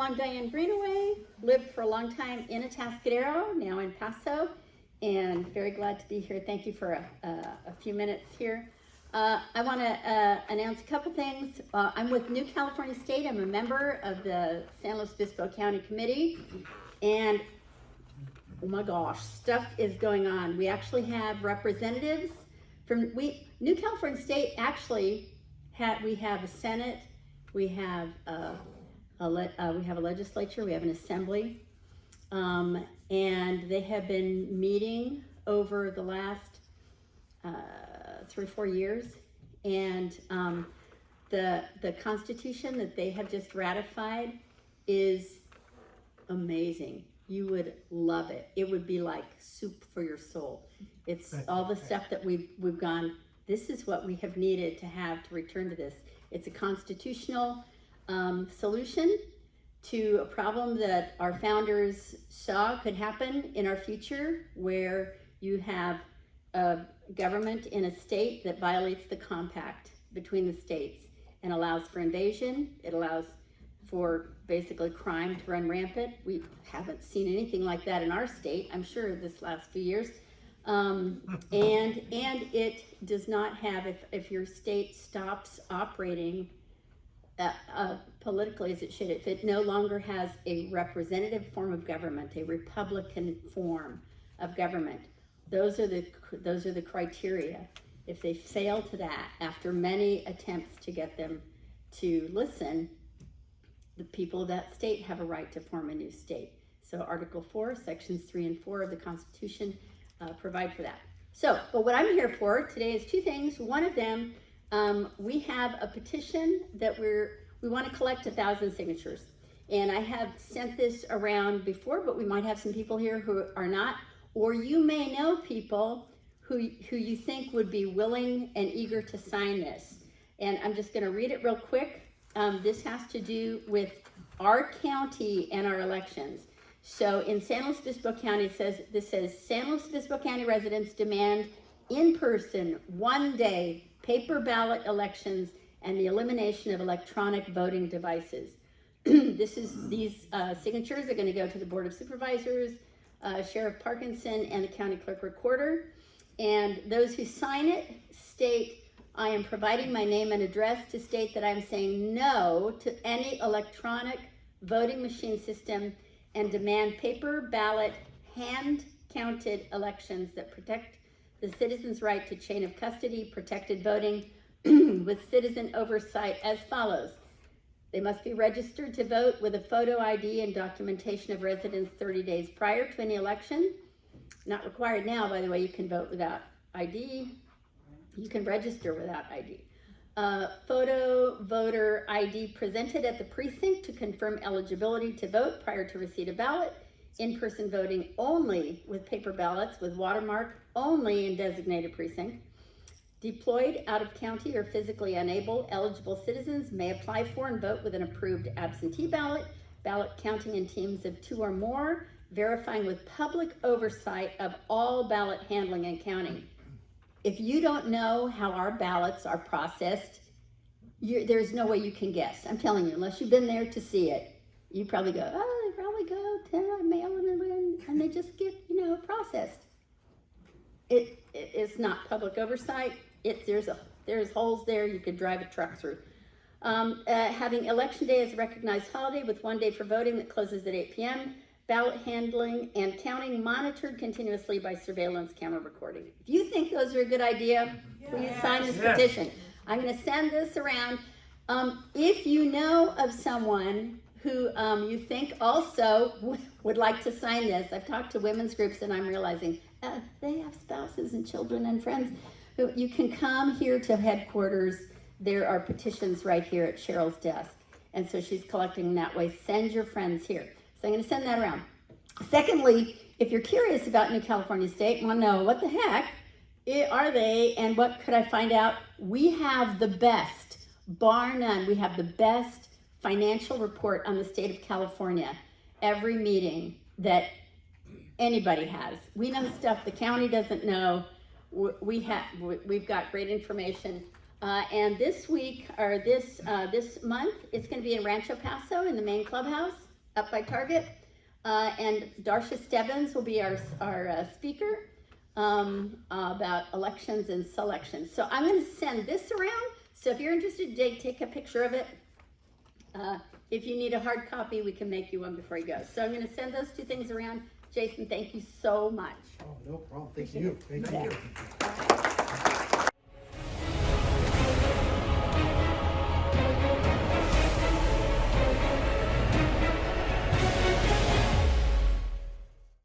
I'm Dianne Greenaway, lived for a long time in Atascadero, now in Paso, and very glad to be here. Thank you for a few minutes here. I want to announce a couple things. I'm with New California State. I'm a member of the San Luis Obispo County Committee, and oh my gosh, stuff is going on. We actually have representatives from New California State. Actually, we have a Senate, we have we have a legislature, we have an assembly, and they have been meeting over the last 3 or 4 years, and the Constitution that they have just ratified is amazing. You would love it. It would be like soup for your soul. It's all the stuff that we've gone, this is what we have needed to have to return to this. It's a constitutional solution to a problem that our founders saw could happen in our future, where you have a government in a state that violates the compact between the states and allows for invasion. It allows for basically crime to run rampant. We haven't seen anything like that in our state, I'm sure, this last few years. And it does not have, if your state stops operating politically as it should, if it no longer has a representative form of government, a Republican form of government, those are the criteria. If they fail to that after many attempts to get them to listen, the people of that state have a right to form a new state. So Article 4, Sections 3 and 4 of the Constitution provide for that. So, but what I'm here for today is 2 things. One of them, we have a petition that we want to collect 1,000 signatures. And I have sent this around before, but we might have some people here who are not, or you may know people who you think would be willing and eager to sign this. And I'm just going to read it real quick. This has to do with our county and our elections. So in San Luis Obispo County, this says San Luis Obispo County residents demand in-person, one-day paper ballot elections and the elimination of electronic voting devices. These signatures are going to go to the Board of Supervisors, Sheriff Parkinson, and the County Clerk Recorder. And those who sign it state, I am providing my name and address to state that I'm saying no to any electronic voting machine system and demand paper ballot, hand-counted elections that protect the citizens' right to chain of custody, protected voting with citizen oversight as follows. They must be registered to vote with a photo ID and documentation of residence 30 days prior to any election. Not required now, by the way. You can vote without ID. You can register without ID. Photo voter ID presented at the precinct to confirm eligibility to vote prior to receipt of ballot. In-person voting only with paper ballots with watermark only in designated precinct. Deployed, out of county, or physically unable, eligible citizens may apply for and vote with an approved absentee ballot. Ballot counting in teams of 2 or more, verifying with public oversight of all ballot handling and counting. If you don't know how our ballots are processed, there's no way you can guess. I'm telling you, unless you've been there to see it, you probably go, oh, they probably go to mail them and they just get, processed. It is not public oversight. There's holes there you could drive a truck through. Having election day as a recognized holiday with 1 day for voting that closes at 8 p.m. Ballot handling and counting monitored continuously by surveillance camera recording. If you think those are a good idea, please sign this petition. I'm going to send this around. If you know of someone who you think also would like to sign this, I've talked to women's groups and I'm realizing they have spouses and children and friends. You can come here to headquarters. There are petitions right here at Cheryl's desk. And so she's collecting that way. Send your friends here. So I'm going to send that around. Secondly, if you're curious about New California State and want to know what the heck are they and what could I find out, we have the best, bar none, we have the best financial report on the state of California. Every meeting that anybody has. We know stuff the county doesn't know. We've got great information. And this week, or this month, it's going to be in Rancho Paso in the main clubhouse. up by Target. And Darcia Stebbins will be our speaker about elections and selections. So I'm going to send this around. So if you're interested, take a picture of it. If you need a hard copy, we can make you one before you go. So I'm going to send those two things around. Jason, thank you so much. Oh, no problem. Thank you. Thank you.